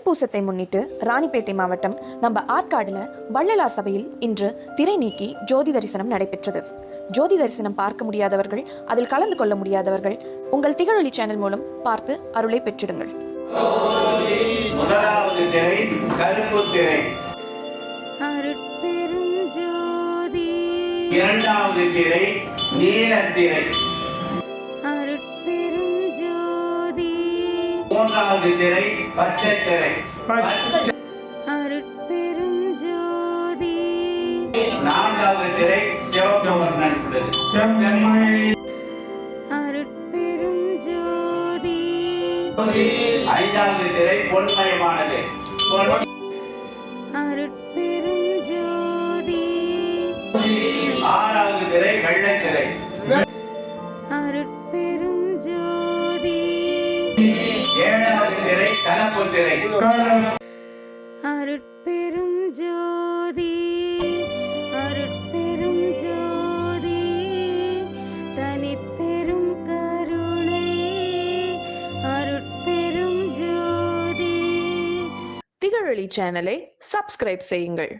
தைப்பூசத்தை முன்னிட்டு ராணிப்பேட்டை மாவட்டம் நம்ம ஆற்காடுல வள்ளலார் சபையில் இன்று திரை நீக்கி ஜோதி தரிசனம் நடைபெற்றது. ஜோதி தரிசனம் பார்க்க முடியாதவர்கள், அதில் கலந்து கொள்ள முடியாதவர்கள் உங்கள் திகழொளி சேனல் மூலம் பார்த்து அருளை பெற்றிடுங்கள். முதலாவது திரை கருப்பு திரை, அருட்பெரும் ஜோதி. இரண்டாவது திரை நீலத்திரை, அருட்பெரும் ஜோதி. மூன்றாவது திரை பச்சை திரை, அருட்பெரும் ஜோதி. நான்காவது திரை சிவப்பு வர்ணன் உள்ளது. அருட்பெரும் ஜோதி. ஐந்தாவது திரை பொன்மயமானது. அருட்பெரும் ஜோதி. ஆறாவது திரை வெள்ளை திரை. அருட்பெரும் ஜோதி. ஏழாவது திரை கலப்பு திரை. அருட்பெரும் ஜோதி. அருட்பெரும் ஜோதி. தனிப்பெரும் கருணை. அருட்பெரும் ஜோதி. திகழொளி சேனலை சப்ஸ்கிரைப் செய்யுங்கள்.